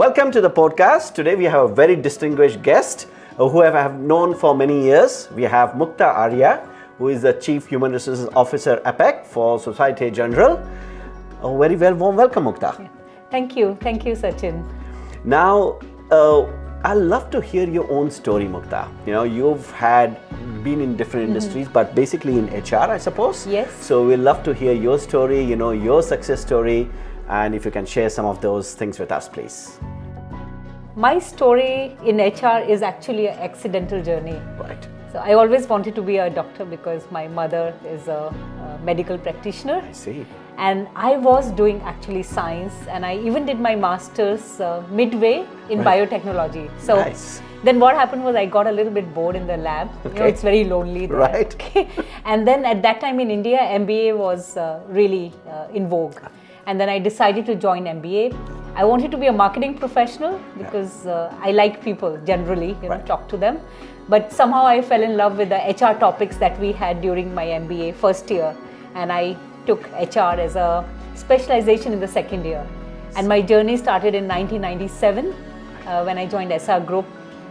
Welcome to the podcast. Today we have a very distinguished guest who I have known for many years. We have Mukta Arya, who is the Chief Human Resources Officer APAC for Societe Generale. A very warm welcome, Mukta. Yeah. Thank you, Sachin. Now, I'd love to hear your own story, Mukta. You know, you've been in different industries, but basically in HR, I suppose. Yes. So we'd love to hear your story, your success story, and if you can share some of those things with us, please. My story in HR is actually an accidental journey. Right. So I always wanted to be a doctor because my mother is a medical practitioner. I see. And I was doing actually science, and I even did my master's midway in biotechnology. So nice. Then what happened was I got a little bit bored in the lab. Okay. It's very lonely there. Right. Okay. And then at that time in India, MBA was really in vogue. And then I decided to join MBA. I wanted to be a marketing professional because I like people generally, talk to them. But somehow I fell in love with the HR topics that we had during my MBA first year. And I took HR as a specialization in the second year. And my journey started in 1997 when I joined SR Group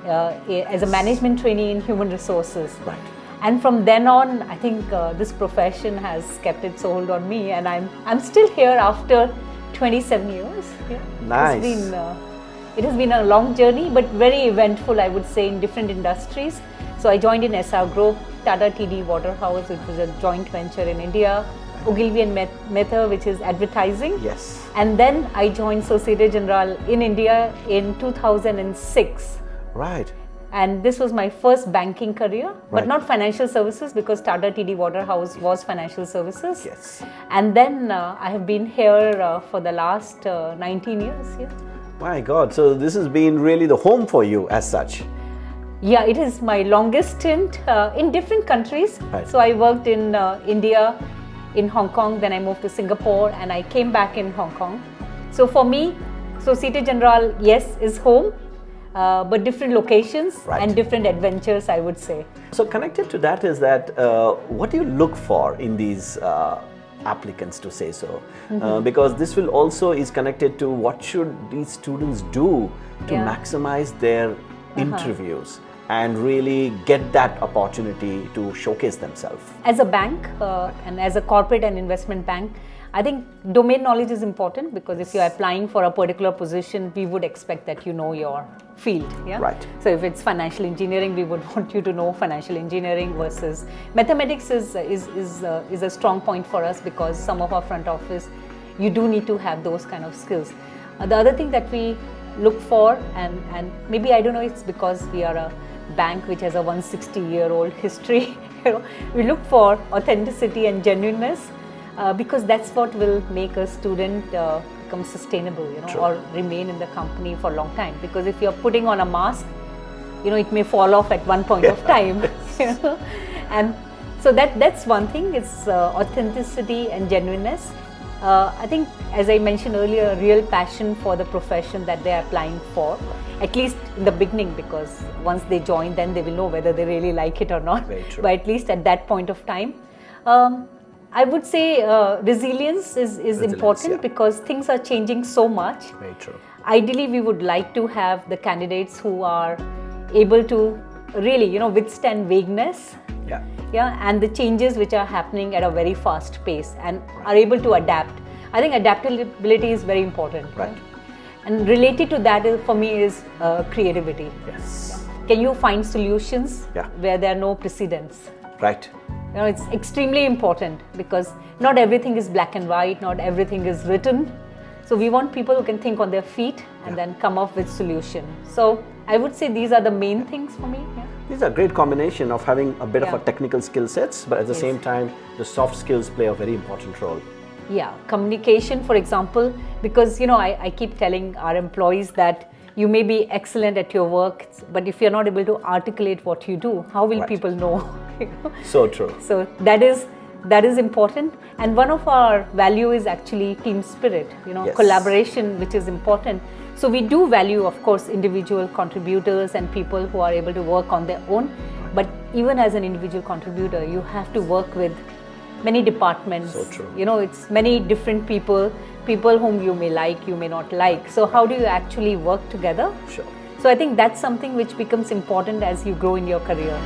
as a management trainee in human resources. Right. And from then on, I think this profession has kept its hold on me, and I'm still here after 27 years. Yeah. Nice. It has been a long journey, but very eventful, I would say, in different industries. So I joined in SR Group, Tata TD Waterhouse, which was a joint venture in India, Ogilvy and Mather, which is advertising. Yes. And then I joined Societe Generale in India in 2006. Right. And this was my first banking career, but Right. not financial services, because Tata TD Waterhouse was financial services. Yes. And then I have been here for the last 19 years. Yeah. My God, so this has been really the home for you as such. Yeah, it is my longest stint in different countries. Right. So I worked in India, in Hong Kong, then I moved to Singapore, and I came back in Hong Kong. So for me, Societe Generale, yes, is home. But different locations and different adventures, I would say. So connected to that is that what do you look for in these applicants, to say so? Because this will also is connected to what should these students do to maximize their interviews and really get that opportunity to showcase themselves. As a bank and as a corporate and investment bank, I think domain knowledge is important, because if you're applying for a particular position, we would expect that you know your field. Yeah? Right. So if it's financial engineering, we would want you to know financial engineering, versus mathematics is a strong point for us, because some of our front office, you do need to have those kind of skills. The other thing that we look for, and maybe I don't know, it's because we are a bank which has a 160-year-old history, we look for authenticity and genuineness. Because that's what will make a student become sustainable, or remain in the company for a long time. Because if you're putting on a mask, it may fall off at one point of time. And so that's one thing. It's authenticity and genuineness. I think, as I mentioned earlier, real passion for the profession that they're applying for, at least in the beginning, because once they join, then they will know whether they really like it or not. Very true. But at least at that point of time. I would say resilience is important, because things are changing so much. Very true. Ideally, we would like to have the candidates who are able to really, withstand vagueness. Yeah. Yeah, and the changes which are happening at a very fast pace, and are able to adapt. I think adaptability is very important. Right. And related to that, for me, is creativity. Yes. Can you find solutions where there are no precedents? Right. It's extremely important, because not everything is black and white, not everything is written. So we want people who can think on their feet and then come up with solution. So I would say these are the main things for me. Yeah. These are a great combination of having a bit of a technical skill sets, but at the same time, the soft skills play a very important role. Yeah, communication, for example, because I keep telling our employees that you may be excellent at your work, but if you're not able to articulate what you do, how will people know? So true. So that is important. And one of our value is actually team spirit, collaboration, which is important. So we do value, of course, individual contributors and people who are able to work on their own. But even as an individual contributor, you have to work with many departments. So true. It's many different people whom you may like, you may not like. So how do you actually work together? Sure. So I think that's something which becomes important as you grow in your career.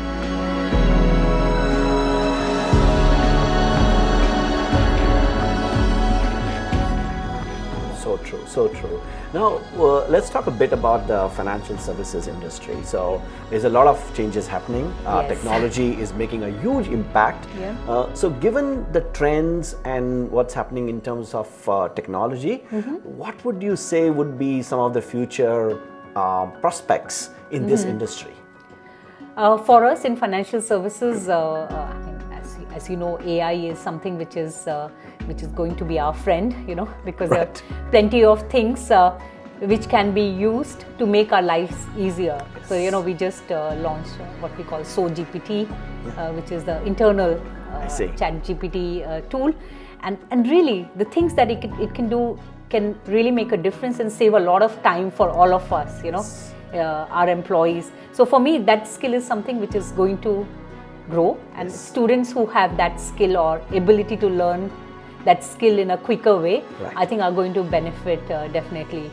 So true, so true. Now, let's talk a bit about the financial services industry. So, there's a lot of changes happening. Yes. Technology is making a huge impact. Yeah. So, given the trends and what's happening in terms of technology, what would you say would be some of the future prospects in this industry? For us in financial services, as you know, AI is something which is going to be our friend, because there are plenty of things which can be used to make our lives easier. Yes. So, we just launched what we call 𝐶𝐸𝐺PT, which is the internal chat GPT tool. And really, the things that it can do can really make a difference and save a lot of time for all of us, our employees. So for me, that skill is something which is going to grow, and students who have that skill or ability to learn that skill in a quicker way, I think are going to benefit definitely.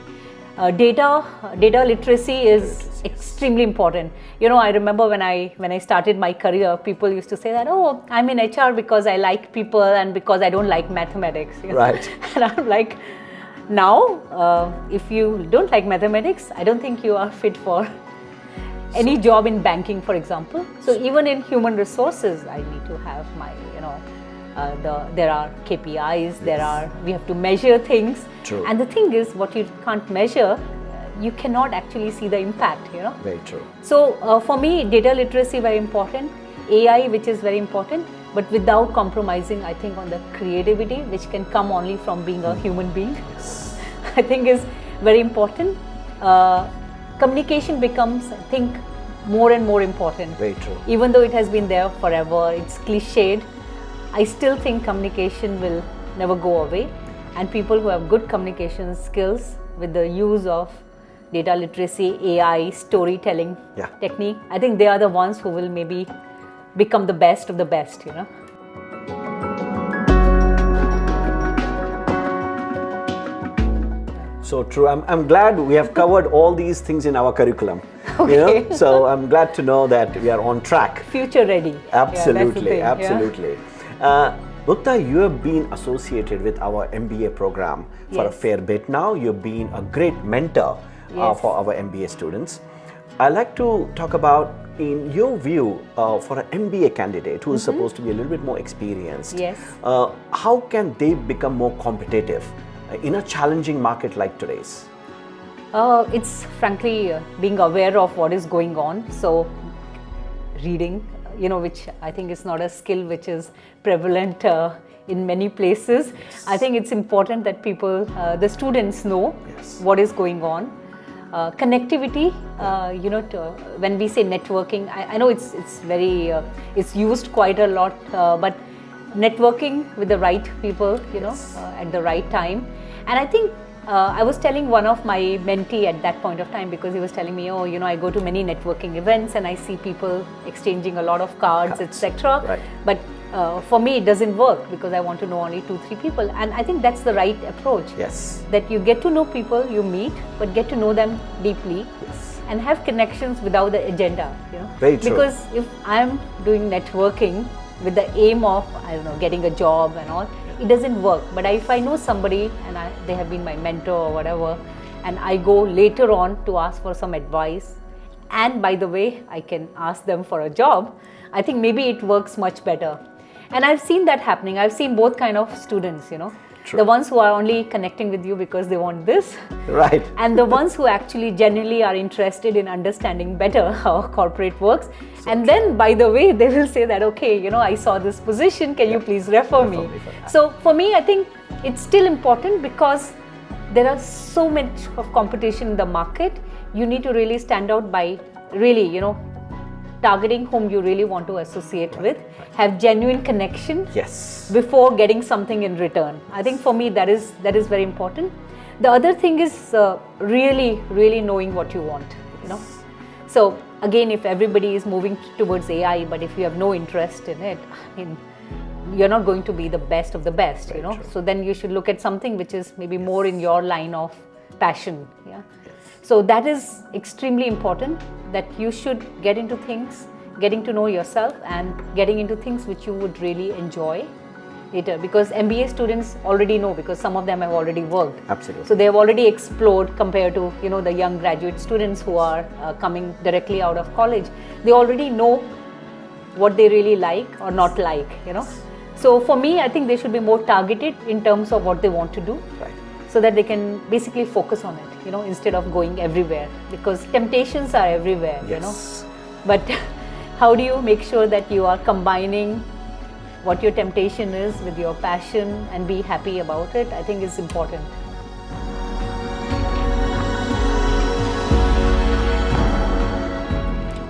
Data literacy is extremely important. I remember when I started my career, people used to say that, oh, I'm in HR because I like people and because I don't like mathematics. Right. And I'm like, now, if you don't like mathematics, I don't think you are fit for any job in banking, for example. So even in human resources, I need to have my, there are KPIs, we have to measure things. True. And the thing is, what you can't measure, you cannot actually see the impact, Very true. So for me, data literacy very important, AI, which is very important, but without compromising, I think, on the creativity, which can come only from being a human being. Yes. I think is very important. Communication becomes, I think, more and more important. Very true. Even though it has been there forever, it's cliched, I still think communication will never go away. And people who have good communication skills with the use of data literacy, AI, storytelling technique, I think they are the ones who will maybe become the best of the best, So true. I'm glad we have covered all these things in our curriculum. Okay. So I'm glad to know that we are on track. Future ready. Absolutely, absolutely. Mukta, you have been associated with our MBA program for a fair bit now. You've been a great mentor for our MBA students. I'd like to talk about, in your view, for an MBA candidate who is supposed to be a little bit more experienced, how can they become more competitive in a challenging market like today's? It's frankly being aware of what is going on. So reading, which I think is not a skill which is prevalent in many places. I think it's important that people, the students know what is going on. Connectivity, when we say networking, I know it's very, it's used quite a lot, but networking with the right people, at the right time. And I think I was telling one of my mentee at that point of time, because he was telling me, oh, I go to many networking events and I see people exchanging a lot of cards, etc. Right. But for me, it doesn't work because I want to know only 2-3 people. And I think that's the right approach. Yes. That you get to know people you meet, but get to know them deeply and have connections without the agenda. Very true. Because if I'm doing networking with the aim of, getting a job and all, it doesn't work. But if I know somebody and they have been my mentor or whatever, and I go later on to ask for some advice, and by the way, I can ask them for a job, I think maybe it works much better. And I've seen that happening. I've seen both kind of students, True. The ones who are only connecting with you because they want this. Right. And the ones who actually genuinely are interested in understanding better how corporate works. And then, by the way, they will say that, okay, I saw this position, can you please refer me? So for me, I think it's still important because there are so much of competition in the market. You need to really stand out by really, targeting whom you really want to associate with, have genuine connection before getting something in return. I think for me that is very important. The other thing is really knowing what you want, So again, if everybody is moving towards AI, but if you have no interest in it, you're not going to be the best of the best, Very you know. true. So then you should look at something which is maybe more in your line of passion. Yeah. So that is extremely important, that you should get into things, getting to know yourself and getting into things which you would really enjoy later, because MBA students already know, because some of them have already worked. Absolutely. So they have already explored compared to, you know, the young graduate students who are coming directly out of college. They already know what they really like or not like, you know. So for me, I think they should be more targeted in terms of what they want to do. Right. So that they can basically focus on it, you know, instead of going everywhere, because temptations are everywhere, Yes. you know. But how do you make sure that you are combining what your temptation is with your passion and be happy about it? I think is important.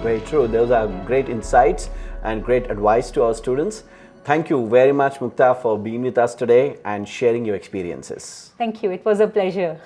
Very true. Those are great insights and great advice to our students. Thank you very much, Mukta, for being with us today and sharing your experiences. Thank you. It was a pleasure.